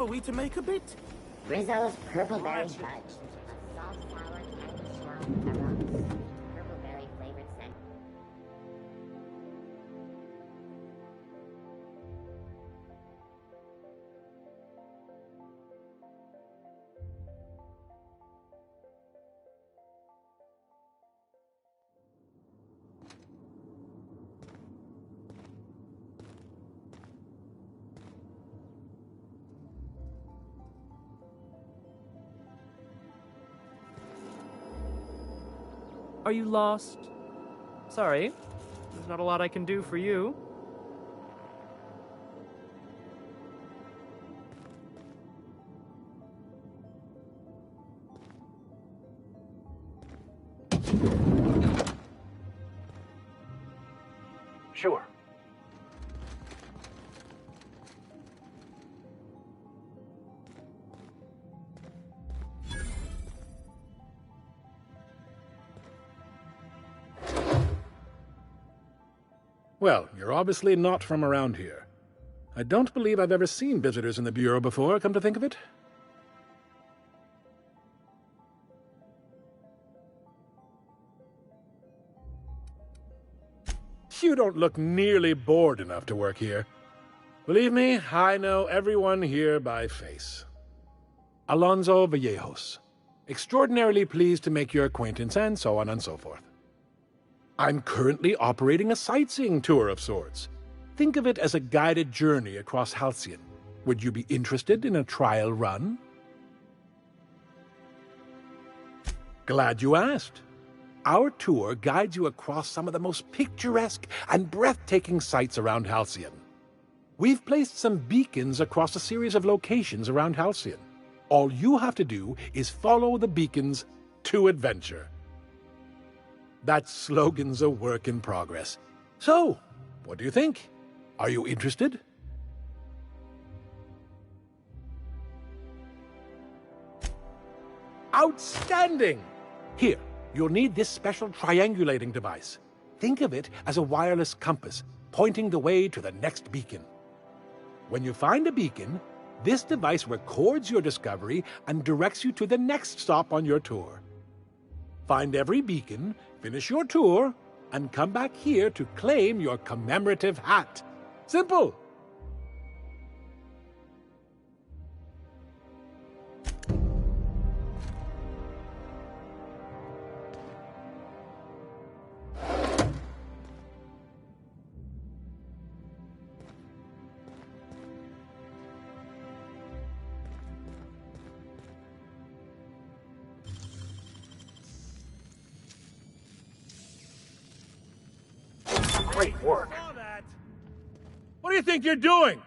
Are we to make a bit? Rizzo's Purple Berry Fudge. A soft, sour, candy swirl pepperoni. Purple berry flavored scent. Are you lost? Sorry, there's not a lot I can do for you. Sure. Well, you're obviously not from around here. I don't believe I've ever seen visitors in the Bureau before, come to think of it. You don't look nearly bored enough to work here. Believe me, I know everyone here by face. Alonso Vallejos. Extraordinarily pleased to make your acquaintance, and so on and so forth. I'm currently operating a sightseeing tour of sorts. Think of it as a guided journey across Halcyon. Would you be interested in a trial run? Glad you asked. Our tour guides you across some of the most picturesque and breathtaking sights around Halcyon. We've placed some beacons across a series of locations around Halcyon. All you have to do is follow the beacons to adventure. That slogan's a work in progress. So, what do you think? Are you interested? Outstanding! Here, you'll need this special triangulating device. Think of it as a wireless compass, pointing the way to the next beacon. When you find a beacon, this device records your discovery and directs you to the next stop on your tour. Find every beacon, finish your tour, and come back here to claim your commemorative hat. Simple! Great work. What do you think you're doing?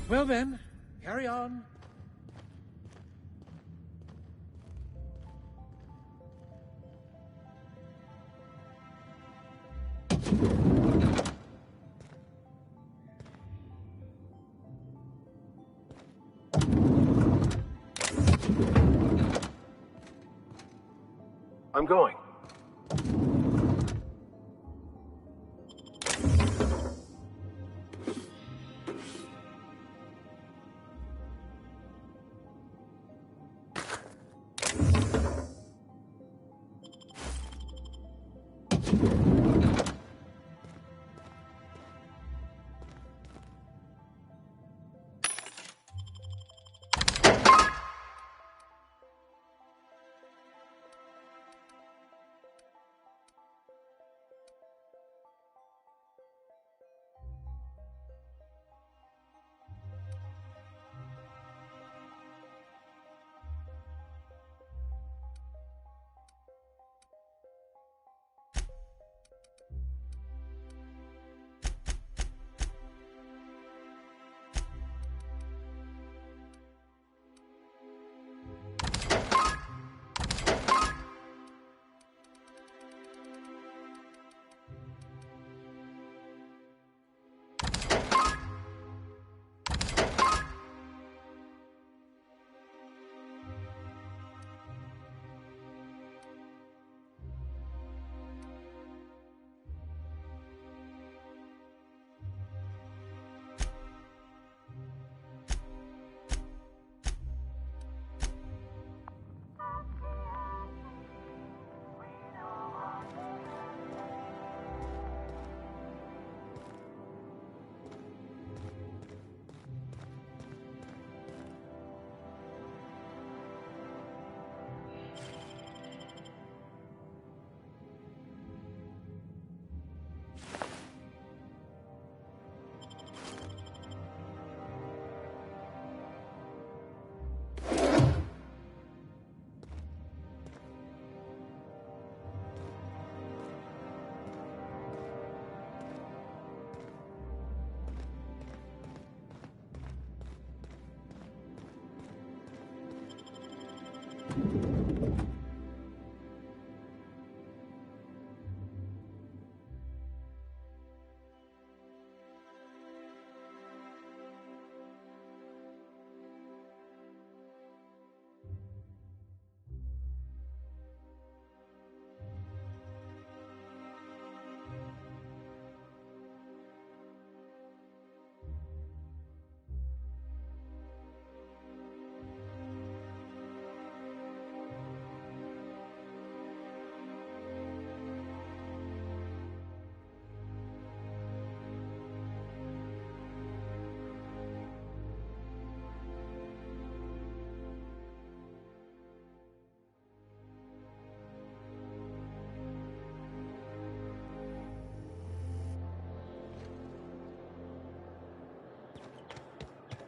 Well then, carry on. I'm going.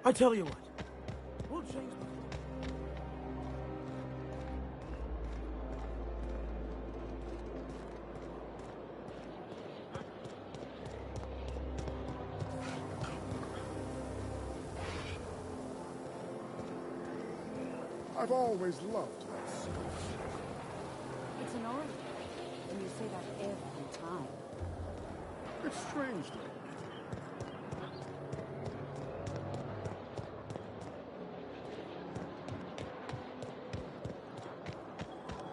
I tell you what, we'll change the... I've always loved this. It's an order. And you say that every time. It's strange to me.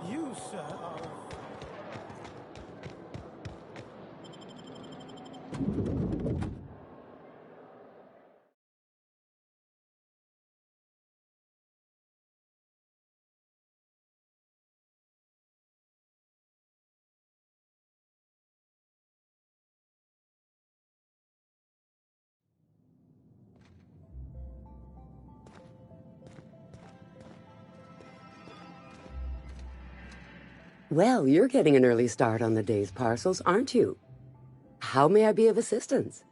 You, sir, are... Well, you're getting an early start on the day's parcels, aren't you? How may I be of assistance?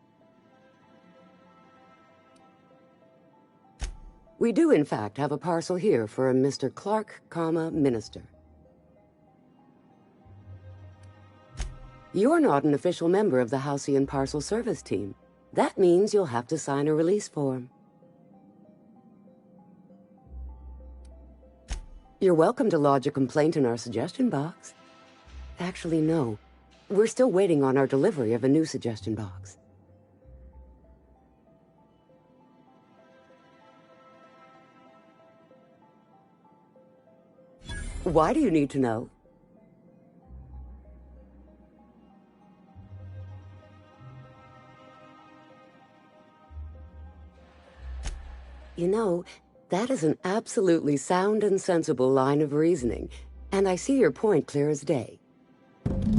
We do, in fact, have a parcel here for a Mr. Clark, Minister. You're not an official member of the Halcyon Parcel Service Team. That means you'll have to sign a release form. You're welcome to lodge a complaint in our suggestion box. Actually, no. We're still waiting on our delivery of a new suggestion box. Why do you need to know? You know, that is an absolutely sound and sensible line of reasoning, and I see your point clear as day.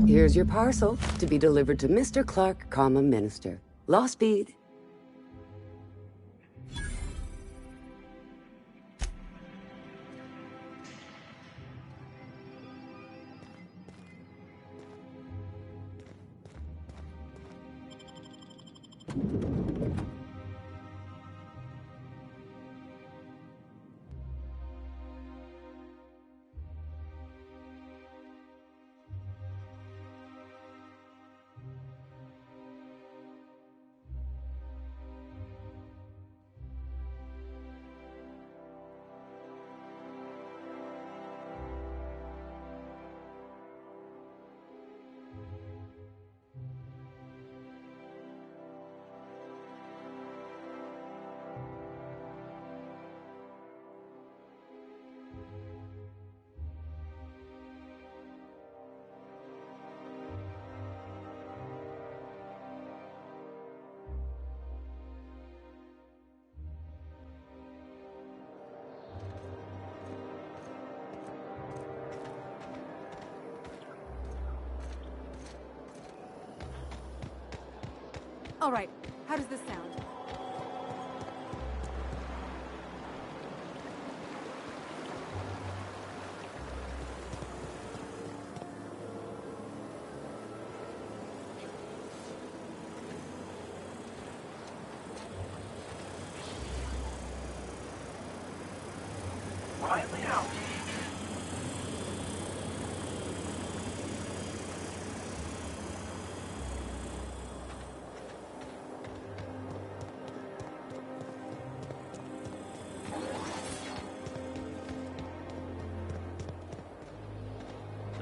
Here's your parcel to be delivered to Mr. Clark, Minister. Law speed. All right, how does this sound? Quietly now.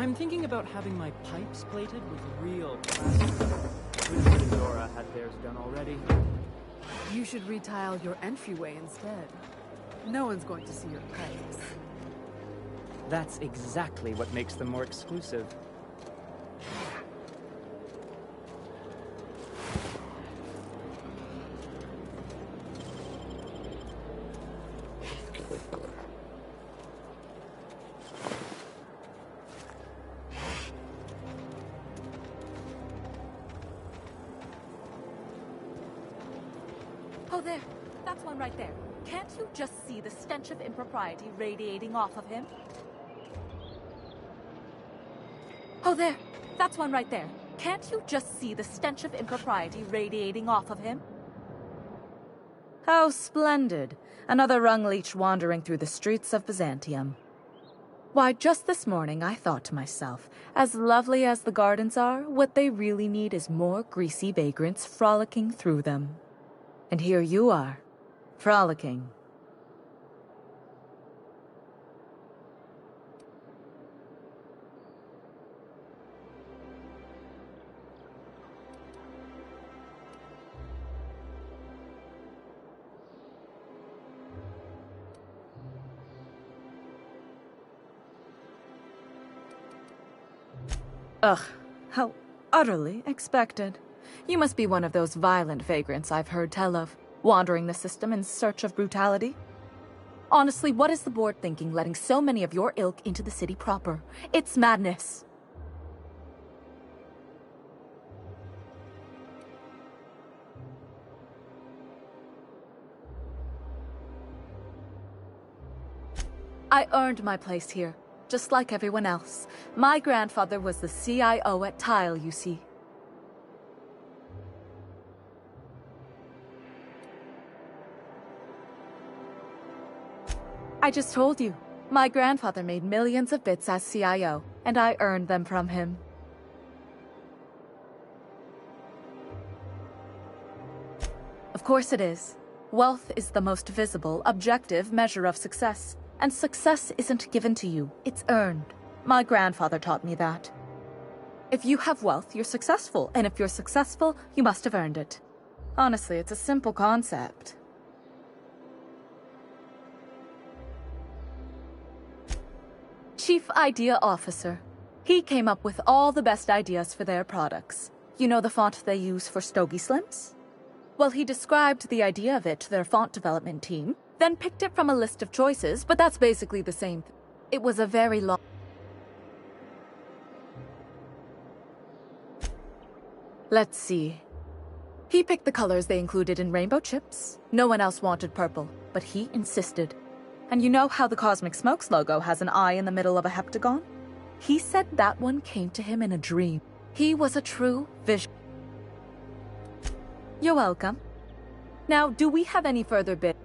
I'm thinking about having my pipes plated with real plastic. Wizard and Dora had theirs done already. You should retile your entryway instead. No one's going to see your pipes. That's exactly what makes them more exclusive. Oh, there. That's one right there. Can't you just see the stench of impropriety radiating off of him? Oh, there. That's one right there. Can't you just see the stench of impropriety radiating off of him? How splendid. Another rung leech wandering through the streets of Byzantium. Why, just this morning I thought to myself, as lovely as the gardens are, what they really need is more greasy vagrants frolicking through them. And here you are, frolicking. Ugh, how utterly expected. You must be one of those violent vagrants I've heard tell of, wandering the system in search of brutality. Honestly, what is the board thinking letting so many of your ilk into the city proper? It's madness. I earned my place here, just like everyone else. My grandfather was the CIO at Tile, you see. I just told you. My grandfather made millions of bits as CIO, and I earned them from him. Of course it is. Wealth is the most visible, objective measure of success. And success isn't given to you, it's earned. My grandfather taught me that. If you have wealth, you're successful, and if you're successful, you must have earned it. Honestly, it's a simple concept. Chief Idea Officer. He came up with all the best ideas for their products. You know the font they use for Stogie Slims? Well, he described the idea of it to their font development team, then picked it from a list of choices, but that's basically the same thing. It was a very long... Let's see. He picked the colors they included in rainbow chips. No one else wanted purple, but he insisted. And you know how the Cosmic Smokes logo has an eye in the middle of a heptagon? He said that one came to him in a dream. He was a true vision. You're welcome. Now, do we have any further bit?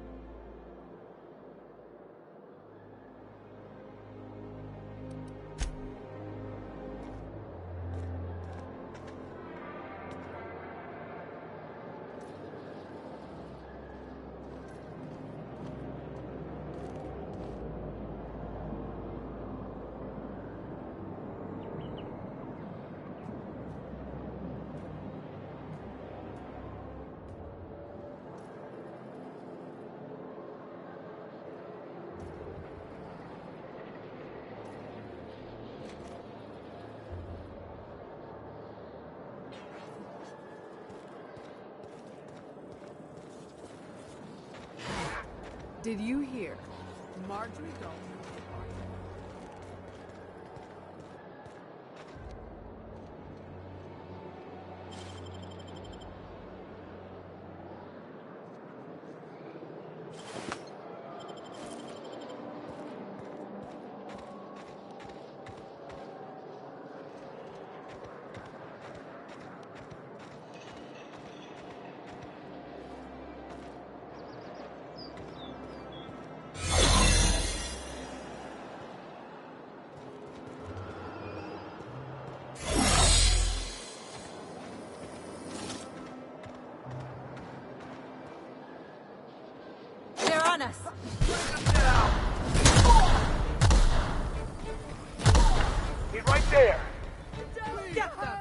Did you hear? Marjorie Dalton He's right there. Get them!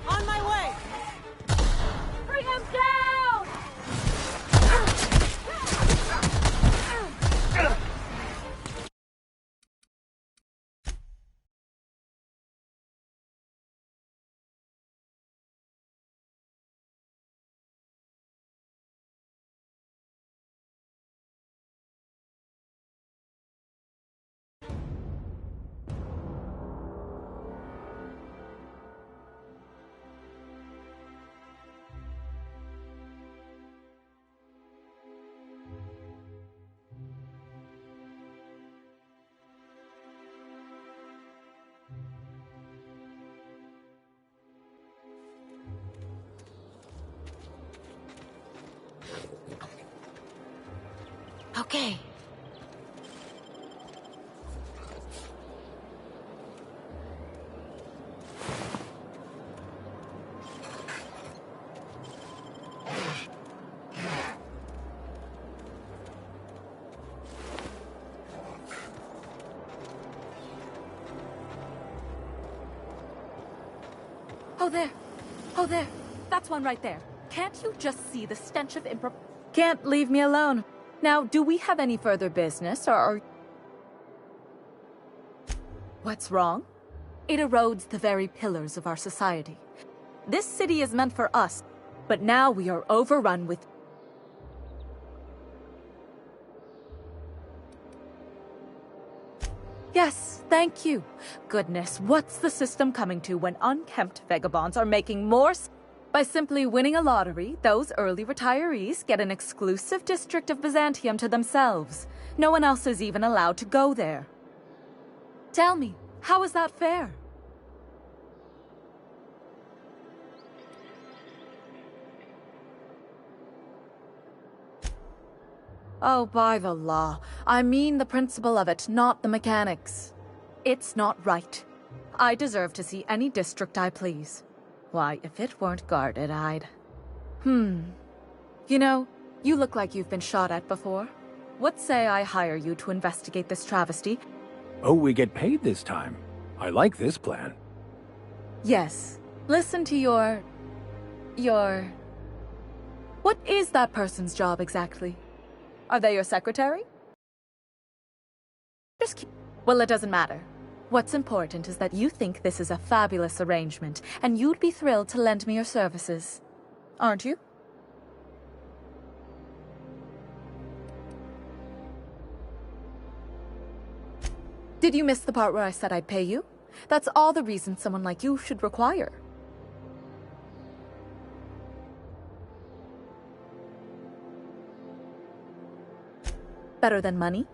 On my way! Bring him down! Okay. Oh, there. Oh, there. That's one right there. Can't you just see the stench of Can't leave me alone. Now, do we have any further business, or... What's wrong? It erodes the very pillars of our society. This city is meant for us, but now we are overrun with... Yes, thank you. Goodness, what's the system coming to when unkempt vagabonds are making more... By simply winning a lottery, those early retirees get an exclusive district of Byzantium to themselves. No one else is even allowed to go there. Tell me, how is that fair? Oh, by the law. I mean the principle of it, not the mechanics. It's not right. I deserve to see any district I please. Why, if it weren't guarded, I'd... You know, you look like you've been shot at before. What say I hire you to investigate this travesty? Oh, we get paid this time. I like this plan. Yes. Listen to your... What is that person's job exactly? Are they your secretary? Well, it doesn't matter. What's important is that you think this is a fabulous arrangement, and you'd be thrilled to lend me your services. Aren't you? Did you miss the part where I said I'd pay you? That's all the reason someone like you should require. Better than money?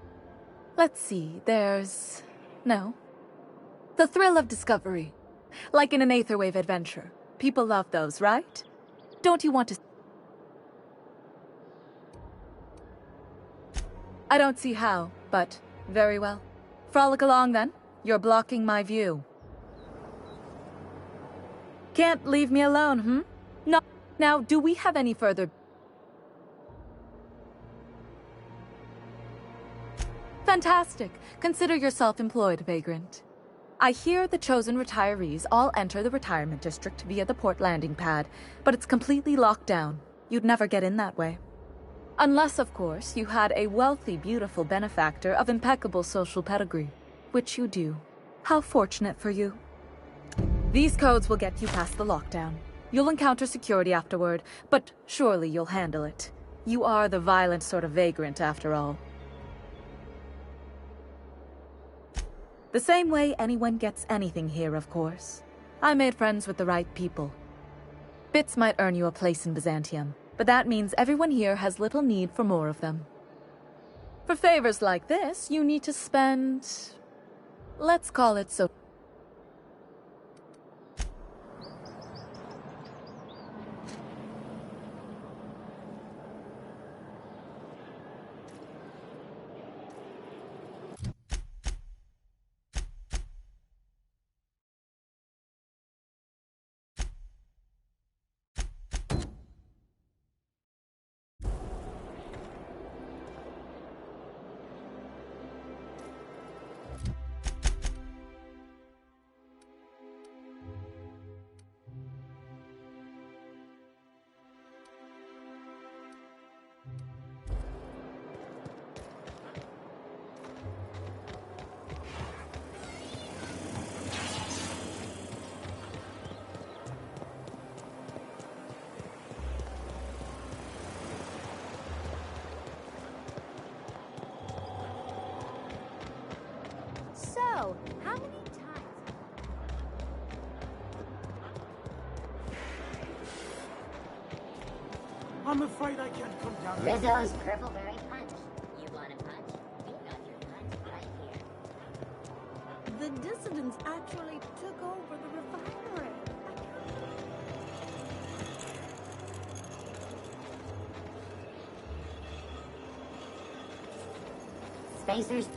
Let's see, there's... No. The thrill of discovery. Like in an Aetherwave adventure. People love those, right? Don't you want to... I don't see how, but very well. Frolic along then. You're blocking my view. Can't leave me alone, No. Now, do we have any further... Fantastic. Consider yourself employed, vagrant. I hear the chosen retirees all enter the retirement district via the port landing pad, but it's completely locked down. You'd never get in that way. Unless, of course, you had a wealthy, beautiful benefactor of impeccable social pedigree, which you do. How fortunate for you. These codes will get you past the lockdown. You'll encounter security afterward, but surely you'll handle it. You are the violent sort of vagrant, after all. The same way anyone gets anything here, of course. I made friends with the right people. Bits might earn you a place in Byzantium, but that means everyone here has little need for more of them. For favors like this, you need to spend... Let's call it so... So, how many times... I'm afraid I can't come down. Rizzo's Purpleberry Punch. You want a punch? We got your punch right here. The dissidents actually took over the refinery. Spacers.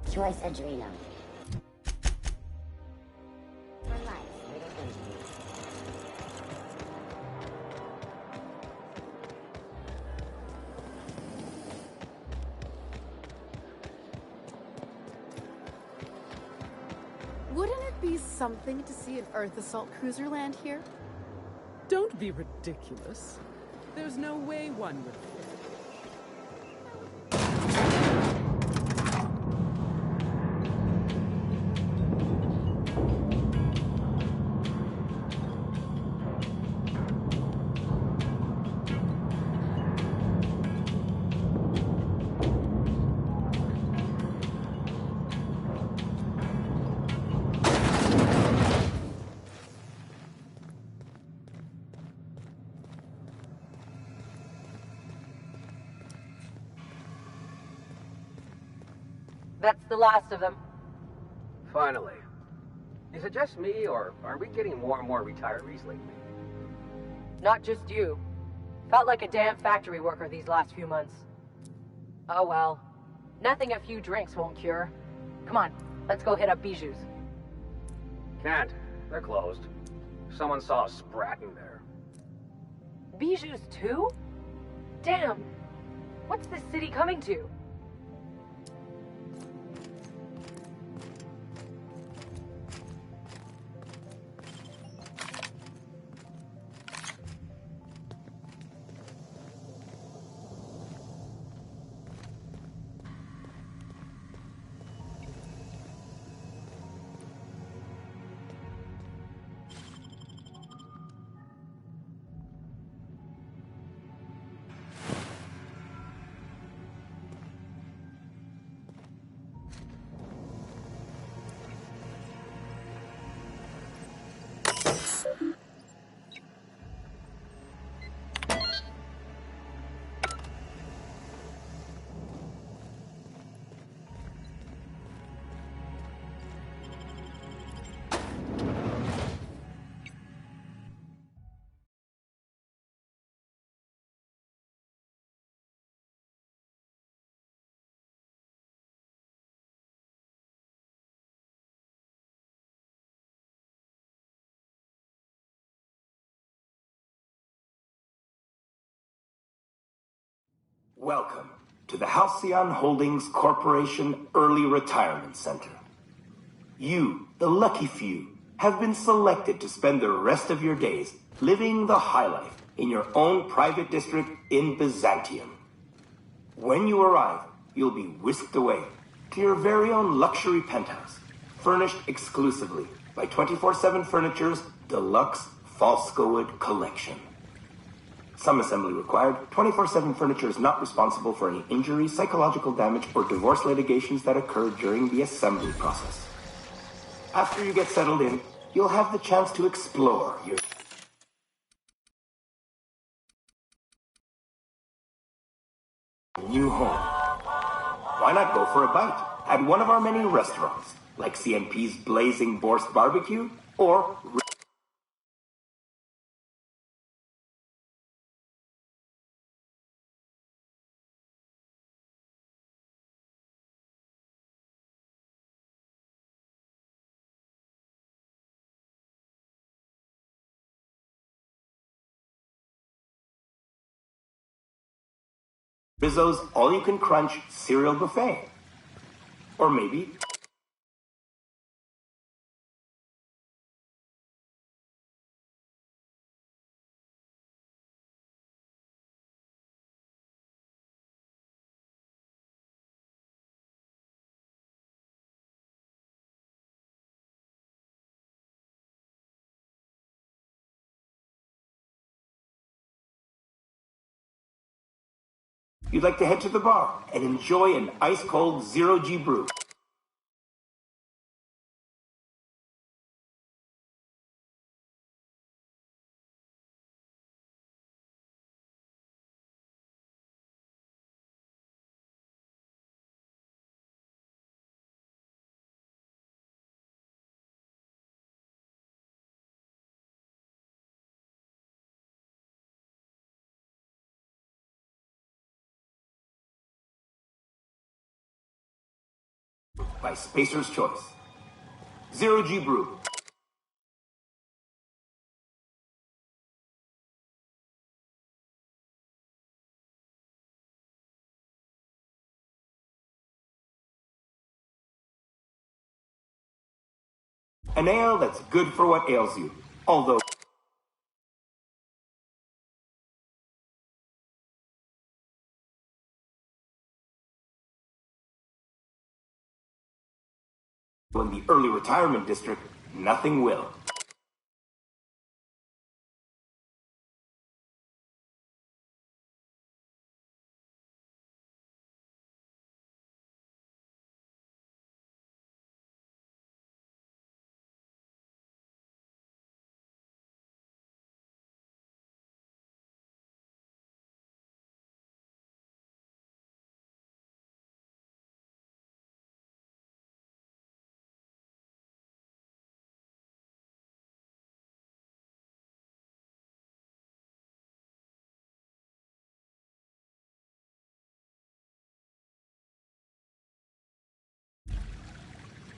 Choice Adreno. For life, little Benjamin. Wouldn't it be something to see an Earth assault cruiser land here? Don't be ridiculous. There's no way one would. That's the last of them. Finally. Is it just me, or are we getting more and more retirees lately? Not just you. Felt like a damn factory worker these last few months. Oh well. Nothing a few drinks won't cure. Come on, let's go hit up Bijou's. Can't. They're closed. Someone saw a sprat in there. Bijou's too? Damn. What's this city coming to? Welcome to the Halcyon Holdings Corporation Early Retirement Center. You, the lucky few, have been selected to spend the rest of your days living the high life in your own private district in Byzantium. When you arrive, you'll be whisked away to your very own luxury penthouse, furnished exclusively by 24/7 Furniture's deluxe Falscowood collection. Some assembly required. 24/7 Furniture is not responsible for any injury, psychological damage, or divorce litigations that occur during the assembly process. After you get settled in, you'll have the chance to explore your new home. Why not go for a bite at one of our many restaurants, like CMP's Blazing Borscht Barbecue or Rizzo's all-you-can-crunch cereal buffet. Or maybe you'd like to head to the bar and enjoy an ice-cold zero-G brew. by Spacer's Choice. Zero G Brew. An ale that's good for what ails you, although in the early retirement district, nothing will.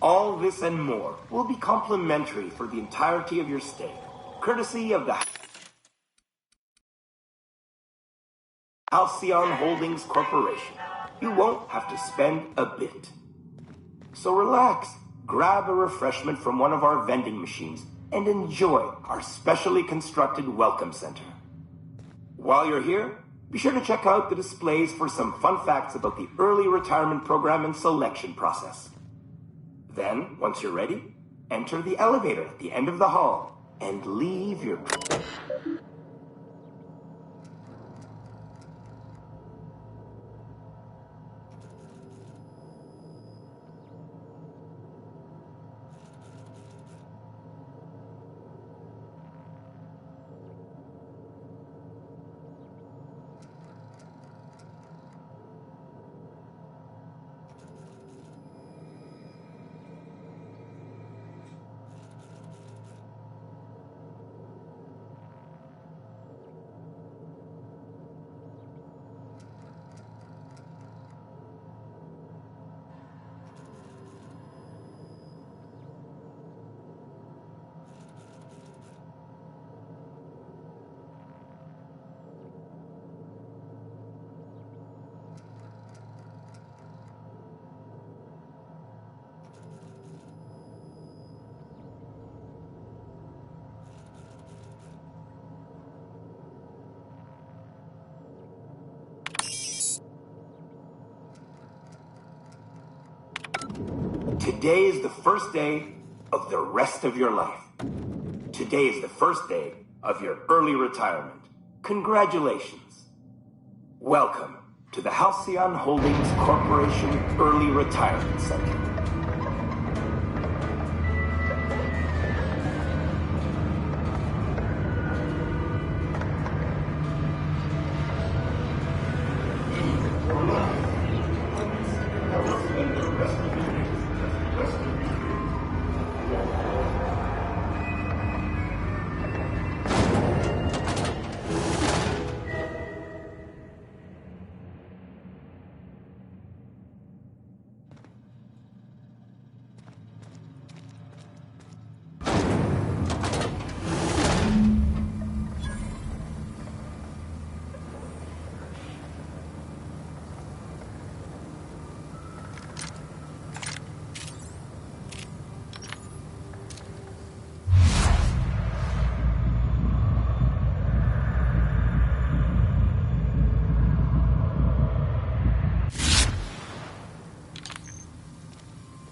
All this and more will be complimentary for the entirety of your stay, courtesy of the Halcyon Holdings Corporation. You won't have to spend a bit. So relax, grab a refreshment from one of our vending machines, and enjoy our specially constructed welcome center. While you're here, be sure to check out the displays for some fun facts about the early retirement program and selection process. Then, once you're ready, enter the elevator at the end of the hall and leave your... Today is the first day of the rest of your life. Today is the first day of your early retirement. Congratulations. Welcome to the Halcyon Holdings Corporation Early Retirement Center.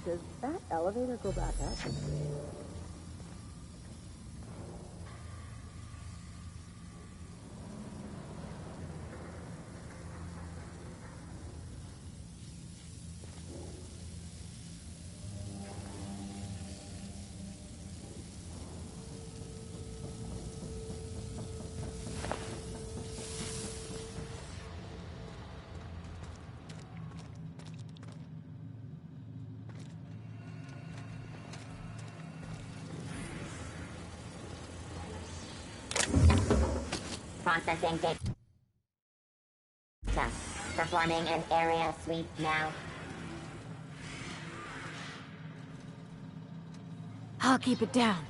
Does that elevator go back up? Processing data. Performing an area sweep now. I'll keep it down.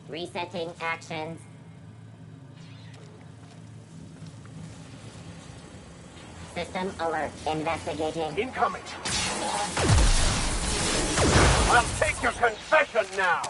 Resetting actions. System alert. Investigating. Incoming! I'll take your confession now!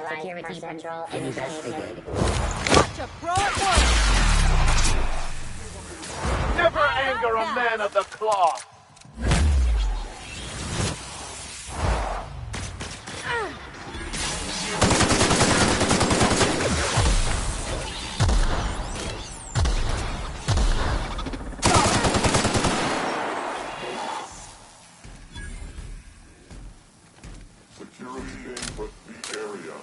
Security patrol Investigating. Watch a pro at work! Never anger a man of the cloth! Security input the area.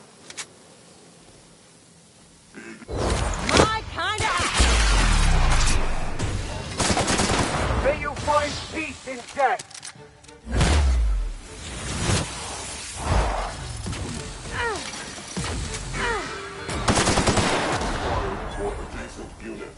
My kind of... May you find peace in death! For adjacent unit.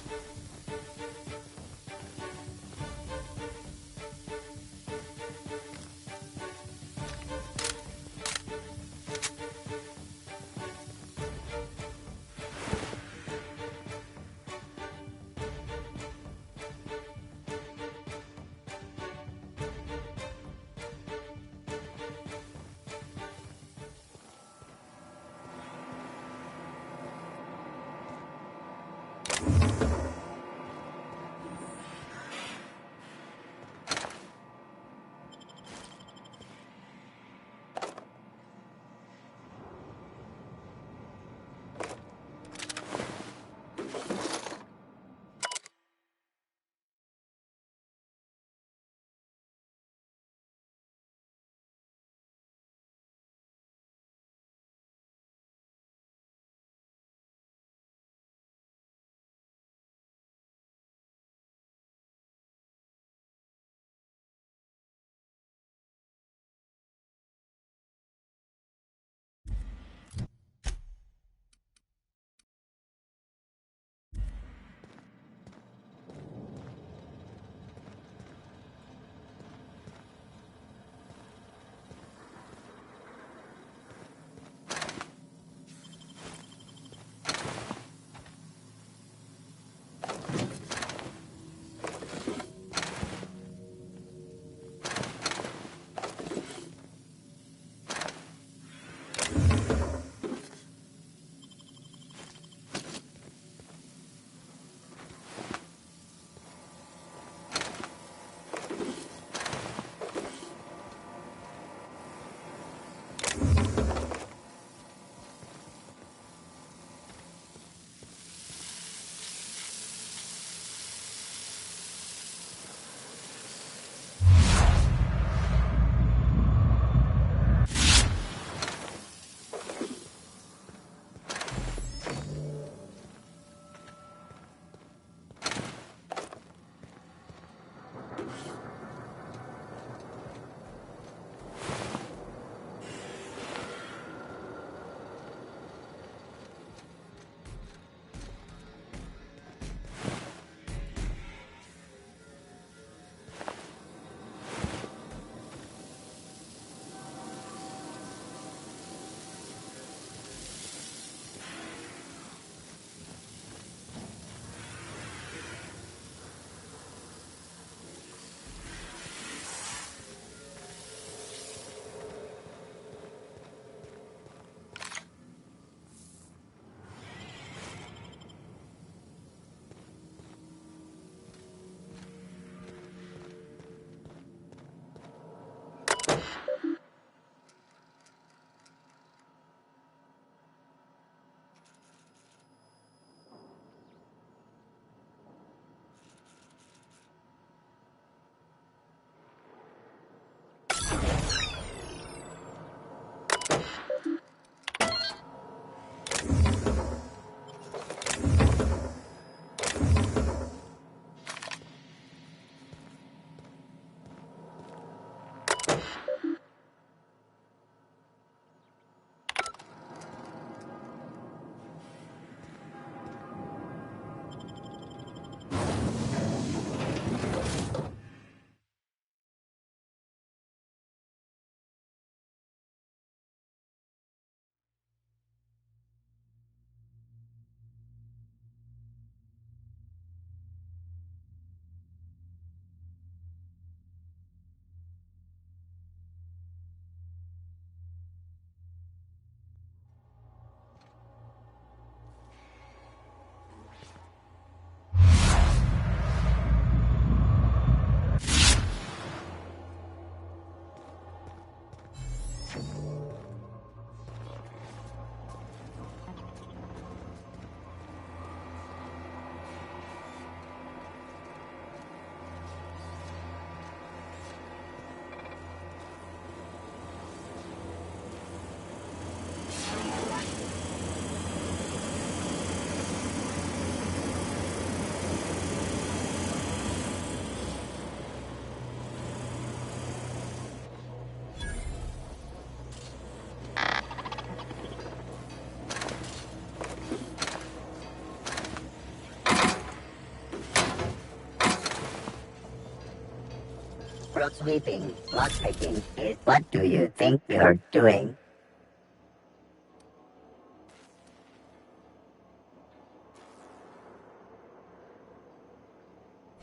Road sweeping, lockpicking is what do you think you're doing?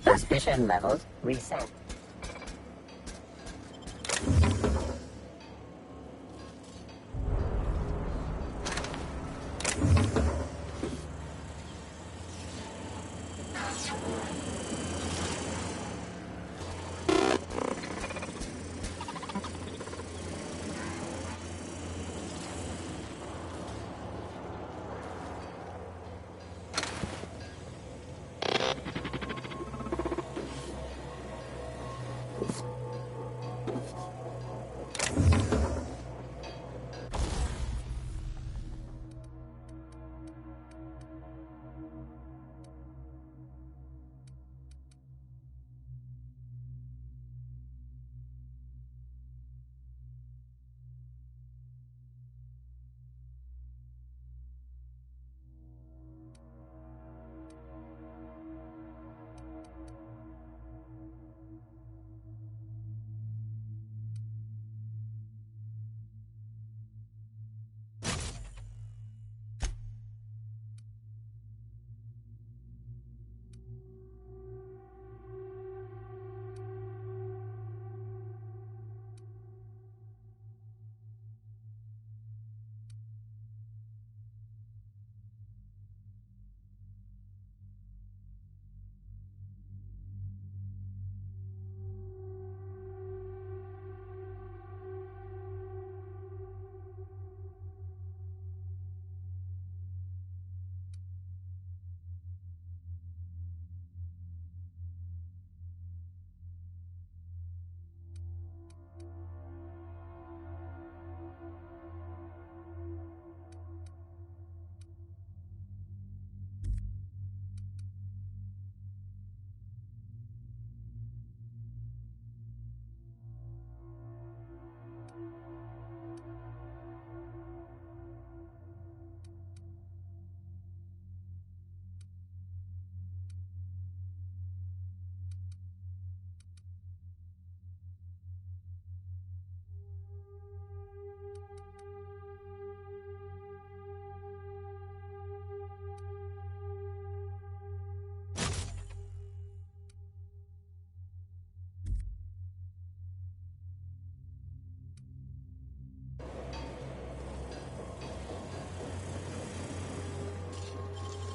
Suspicion levels reset.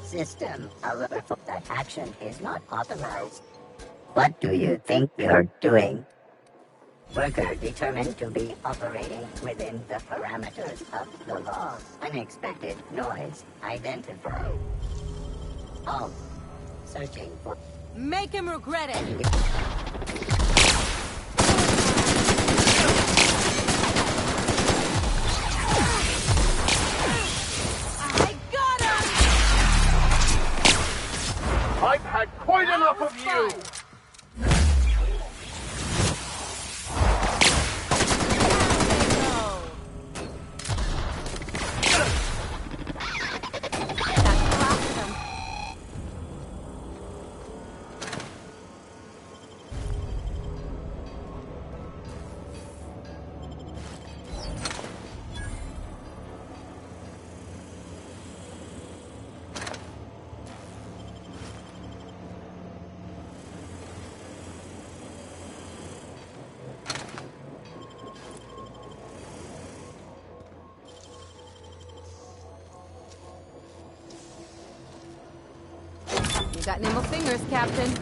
System, however, that action is not authorized. What do you think you're doing? Worker determined to be operating within the parameters of the law. Unexpected noise identified. Halt. Searching for... Make him regret it! I've had quite enough of you! You got nimble fingers, Captain.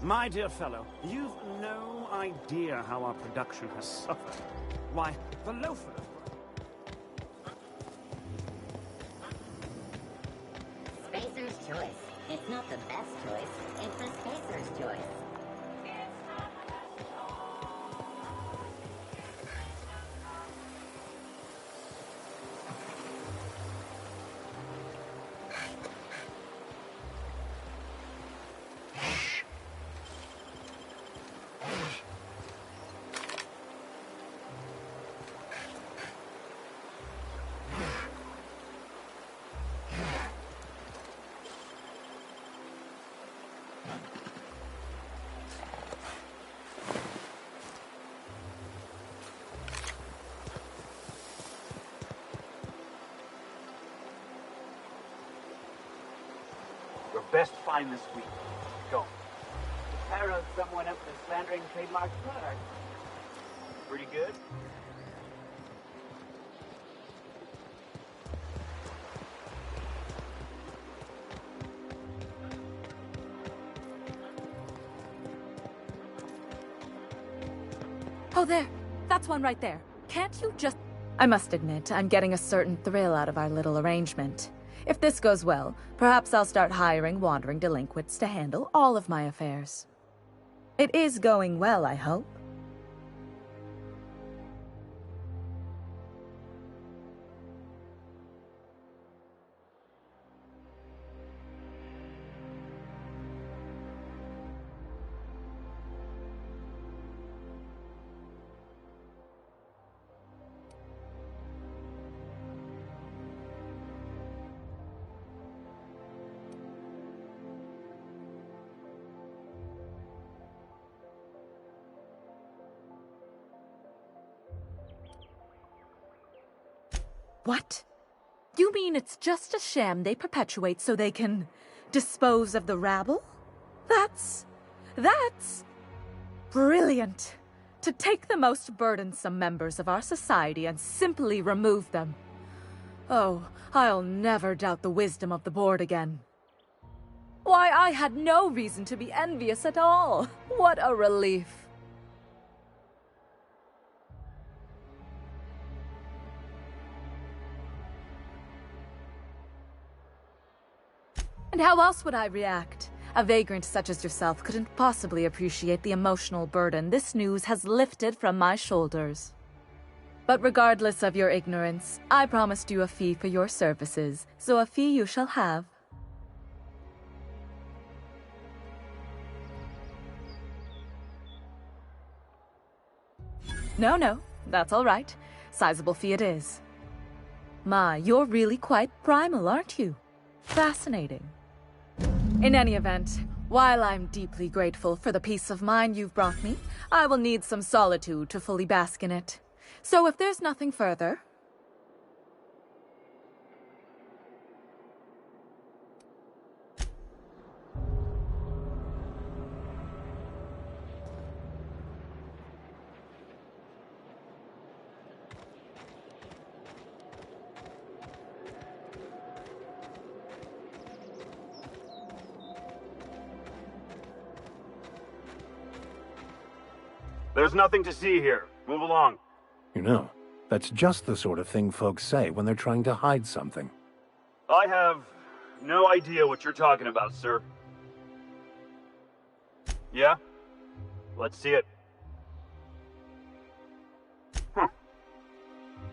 My dear fellow, you've no idea how our production has suffered. Why, the loafers... Spacer's choice. It's not the best choice, it's the Spacer's choice. Your best find this week. Go. Apparently someone up for slandering trademark product. Pretty good? Oh, there. That's one right there. Can't you just... I must admit, I'm getting a certain thrill out of our little arrangement. If this goes well, perhaps I'll start hiring wandering delinquents to handle all of my affairs. It is going well, I hope. What? You mean it's just a sham they perpetuate so they can dispose of the rabble? That's brilliant. To take the most burdensome members of our society and simply remove them. Oh, I'll never doubt the wisdom of the board again. Why, I had no reason to be envious at all. What a relief. And how else would I react? A vagrant such as yourself couldn't possibly appreciate the emotional burden this news has lifted from my shoulders. But regardless of your ignorance, I promised you a fee for your services, so a fee you shall have. No, that's all right. Sizable fee it is. My, you're really quite primal, aren't you? Fascinating. In any event, while I'm deeply grateful for the peace of mind you've brought me, I will need some solitude to fully bask in it. So if there's nothing further... There's nothing to see here. Move along. You know, that's just the sort of thing folks say when they're trying to hide something. I have no idea what you're talking about, sir. Yeah? Let's see it.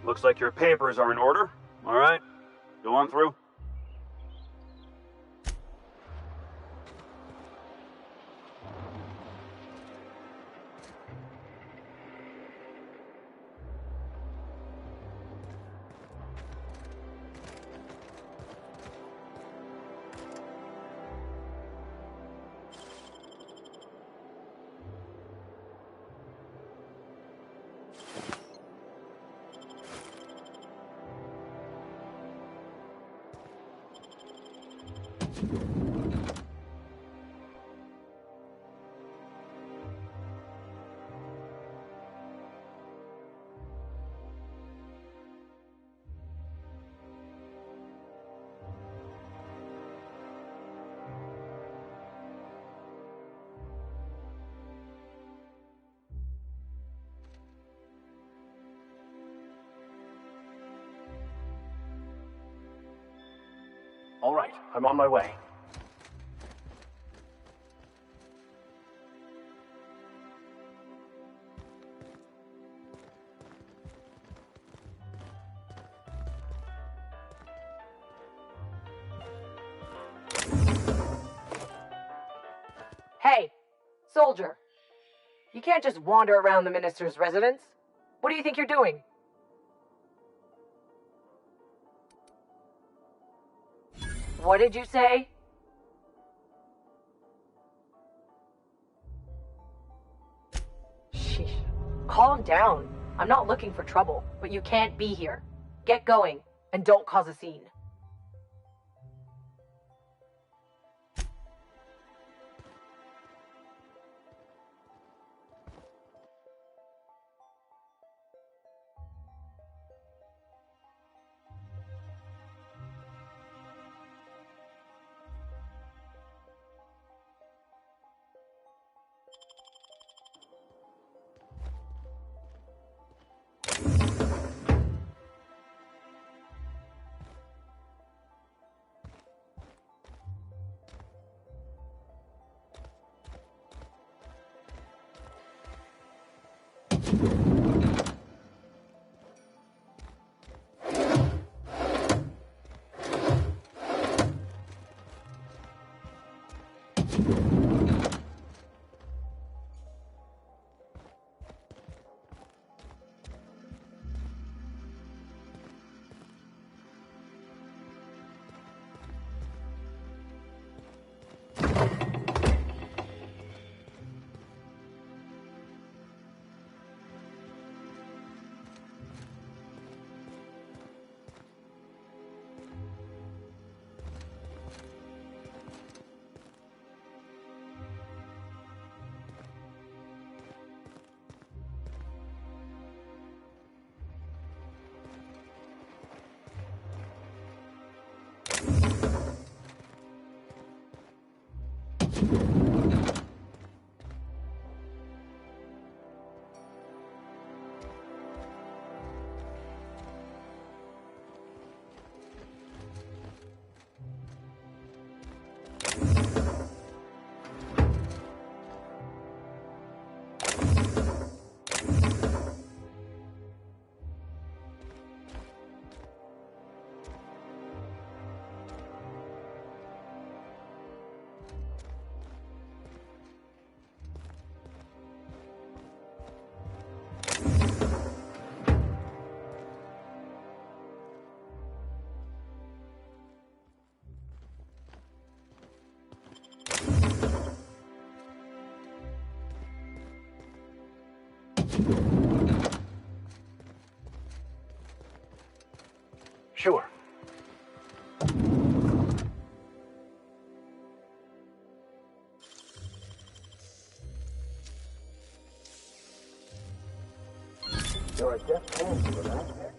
Looks like your papers are in order. All right. Go on through. All right, I'm on my way. Hey, soldier. You can't just wander around the minister's residence. What do you think you're doing? What did you say? Sheesh. Calm down. I'm not looking for trouble, but you can't be here. Get going, and don't cause a scene. Sure. You're just into the magic.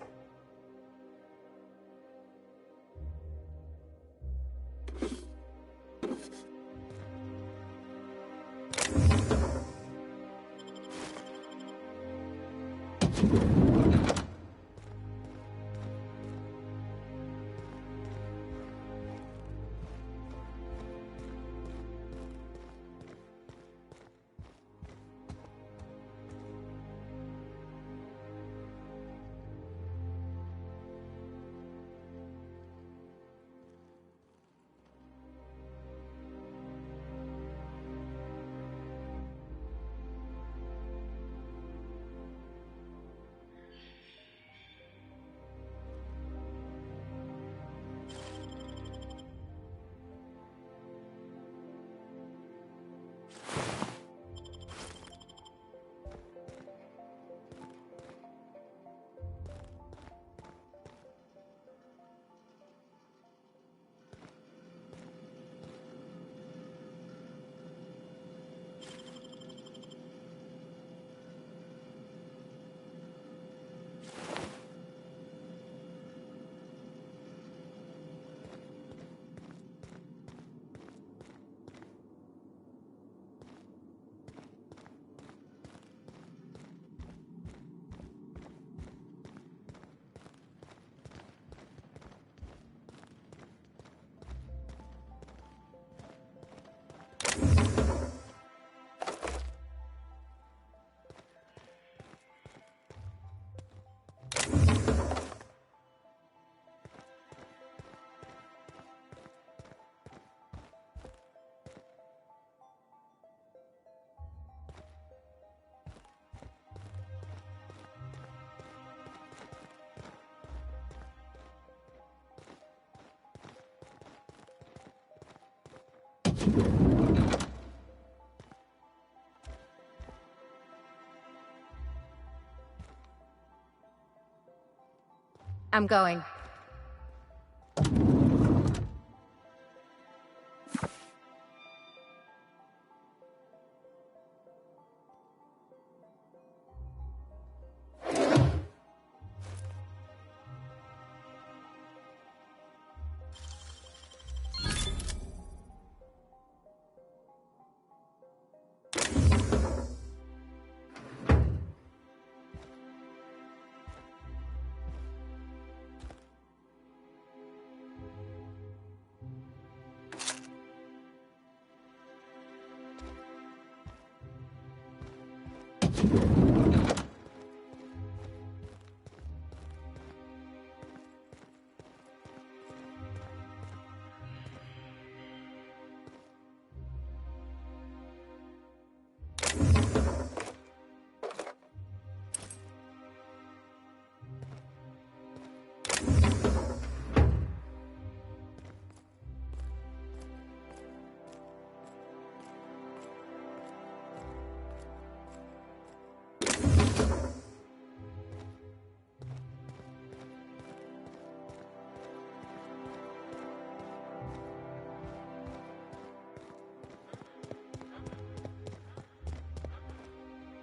I'm going.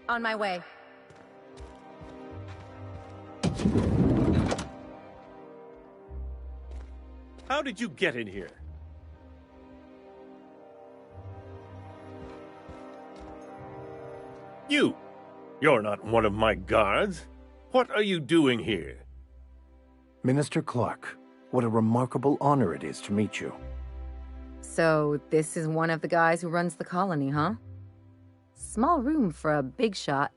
On my way. How did you get in here? You're not one of my guards. What are you doing here? Minister Clark, what a remarkable honor it is to meet you. So, this is one of the guys who runs the colony, huh? Small room for a big shot.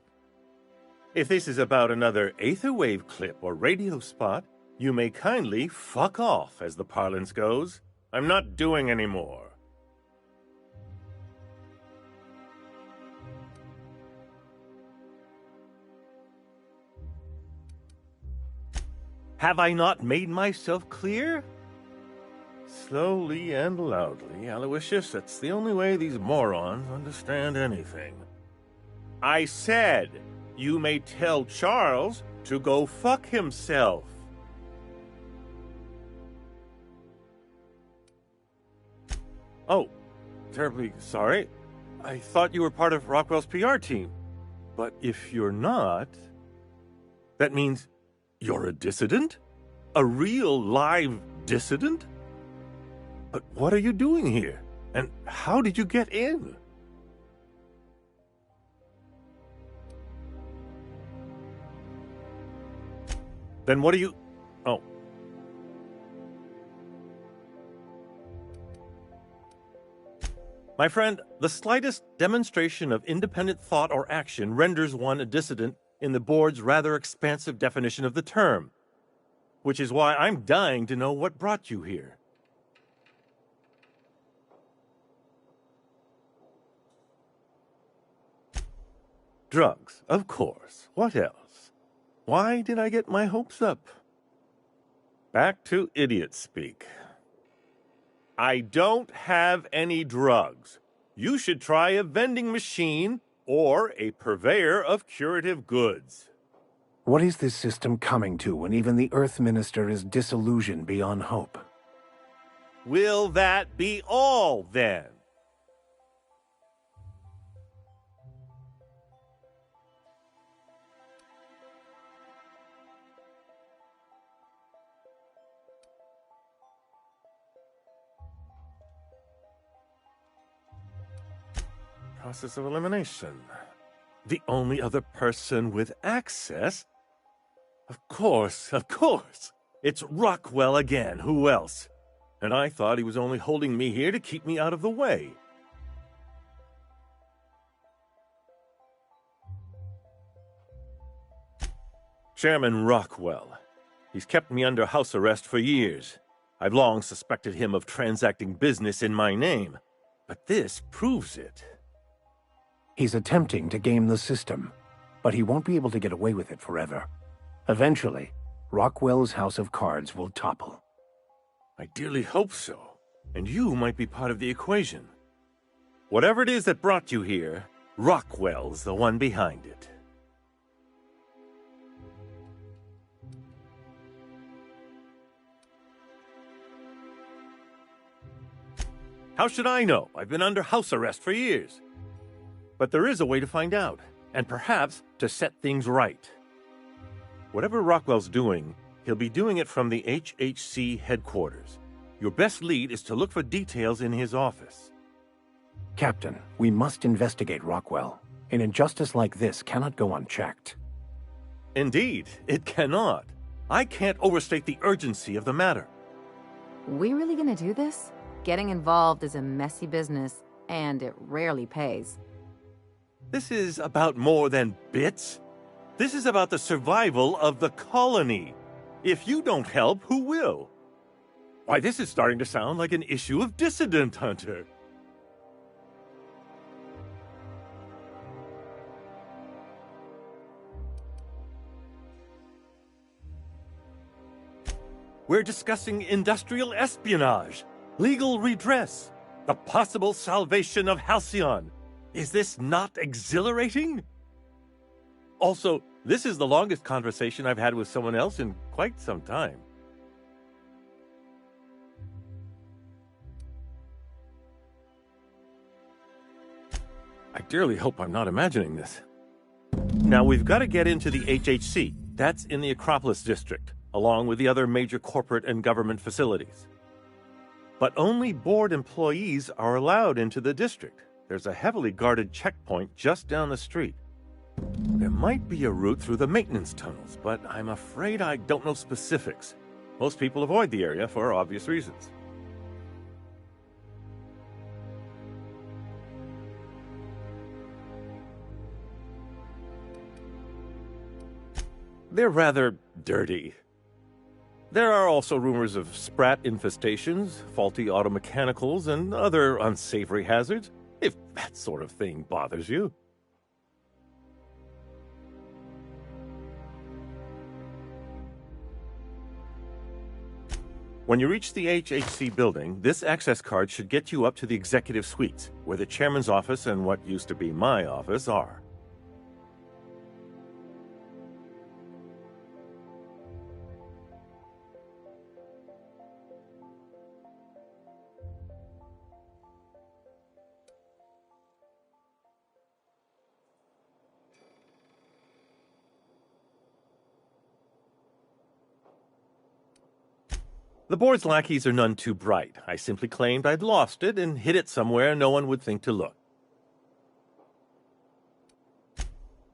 If this is about another Aetherwave clip or radio spot, you may kindly fuck off, as the parlance goes. I'm not doing any more. Have I not made myself clear? Slowly and loudly, Aloysius, that's the only way these morons understand anything. I said, you may tell Charles to go fuck himself. Oh, terribly sorry. I thought you were part of Rockwell's PR team. But if you're not, that means you're a dissident? A real live dissident? But what are you doing here? And how did you get in? Then what are you... Oh. My friend, the slightest demonstration of independent thought or action renders one a dissident in the board's rather expansive definition of the term. Which is why I'm dying to know what brought you here. Drugs, of course. What else? Why did I get my hopes up? Back to idiot speak. I don't have any drugs. You should try a vending machine or a purveyor of curative goods. What is this system coming to when even the Earth Minister is disillusioned beyond hope? Will that be all, then? Process of elimination. The only other person with access? Of course. It's Rockwell again. Who else? And I thought he was only holding me here to keep me out of the way. Chairman Rockwell. He's kept me under house arrest for years. I've long suspected him of transacting business in my name. But this proves it. He's attempting to game the system, but he won't be able to get away with it forever. Eventually, Rockwell's house of cards will topple. I dearly hope so. And you might be part of the equation. Whatever it is that brought you here, Rockwell's the one behind it. How should I know? I've been under house arrest for years. But there is a way to find out, and perhaps to set things right. Whatever Rockwell's doing, he'll be doing it from the HHC headquarters. Your best lead is to look for details in his office. Captain, we must investigate Rockwell. An injustice like this cannot go unchecked. Indeed, it cannot. I can't overstate the urgency of the matter. We really gonna do this? Getting involved is a messy business, and it rarely pays. This is about more than bits. This is about the survival of the colony. If you don't help, who will? Why, this is starting to sound like an issue of Dissident Hunter. We're discussing industrial espionage, legal redress, the possible salvation of Halcyon. Is this not exhilarating? Also, this is the longest conversation I've had with someone else in quite some time. I dearly hope I'm not imagining this. Now, we've got to get into the HHC. That's in the Acropolis district, along with the other major corporate and government facilities. But only board employees are allowed into the district. There's a heavily guarded checkpoint just down the street. There might be a route through the maintenance tunnels, but I'm afraid I don't know specifics. Most people avoid the area for obvious reasons. They're rather dirty. There are also rumors of sprat infestations, faulty automechanicals, and other unsavory hazards, if that sort of thing bothers you. When you reach the HHC building, this access card should get you up to the executive suites, where the chairman's office and what used to be my office are. The board's lackeys are none too bright. I simply claimed I'd lost it and hid it somewhere no one would think to look.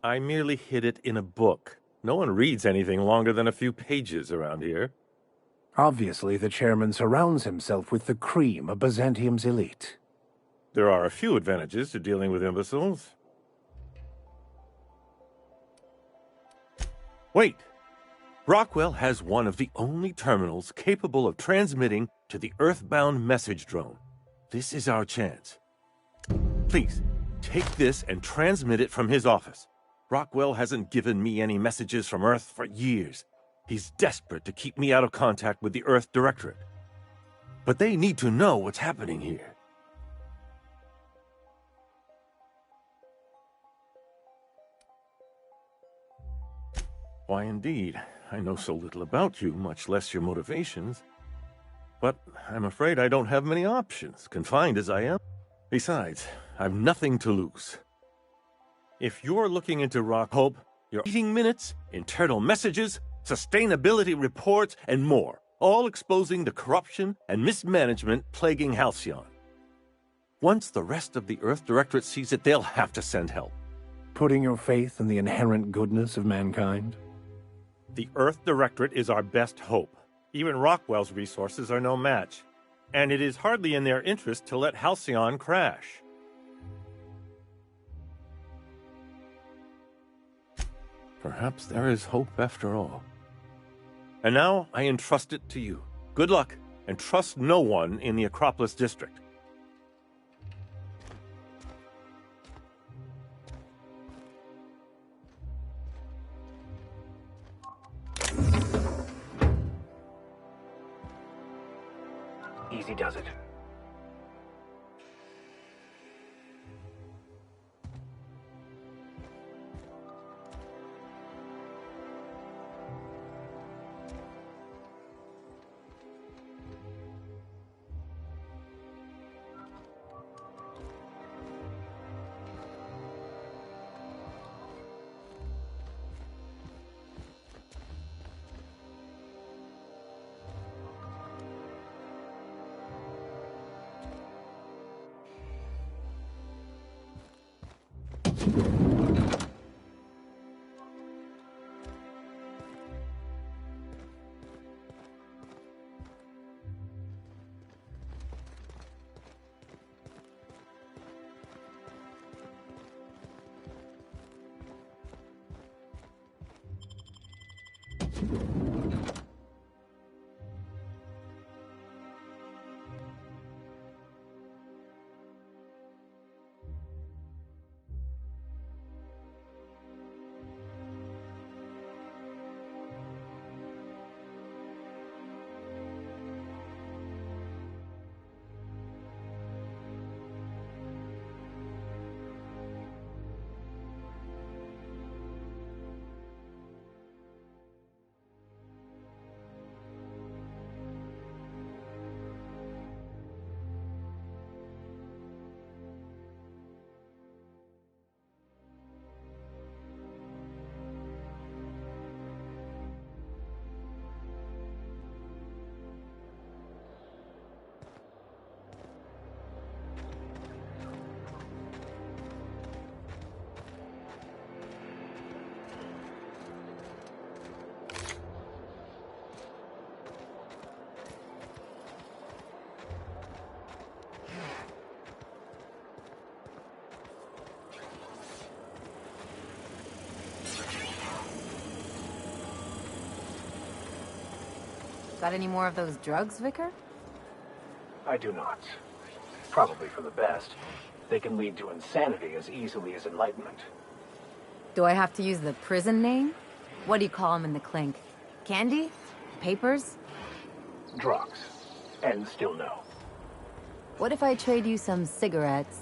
I merely hid it in a book. No one reads anything longer than a few pages around here. Obviously, the chairman surrounds himself with the cream of Byzantium's elite. There are a few advantages to dealing with imbeciles. Wait! Rockwell has one of the only terminals capable of transmitting to the Earthbound message drone. This is our chance. Please, take this and transmit it from his office. Rockwell hasn't given me any messages from Earth for years. He's desperate to keep me out of contact with the Earth Directorate. But they need to know what's happening here. Why, indeed. I know so little about you, much less your motivations. But I'm afraid I don't have many options, confined as I am. Besides, I've nothing to lose. If you're looking into Hope, your meeting minutes, internal messages, sustainability reports, and more, all exposing the corruption and mismanagement plaguing Halcyon. Once the rest of the Earth Directorate sees it, they'll have to send help. Putting your faith in the inherent goodness of mankind? The Earth Directorate is our best hope. Even Rockwell's resources are no match. And it is hardly in their interest to let Halcyon crash. Perhaps there is hope after all. And now I entrust it to you. Good luck, and trust no one in the Acropolis district. Easy does it. Got any more of those drugs, Vicar? I do not. Probably for the best. They can lead to insanity as easily as enlightenment. Do I have to use the prison name? What do you call them in the clink? Candy? Papers? Drugs. And still no. What if I trade you some cigarettes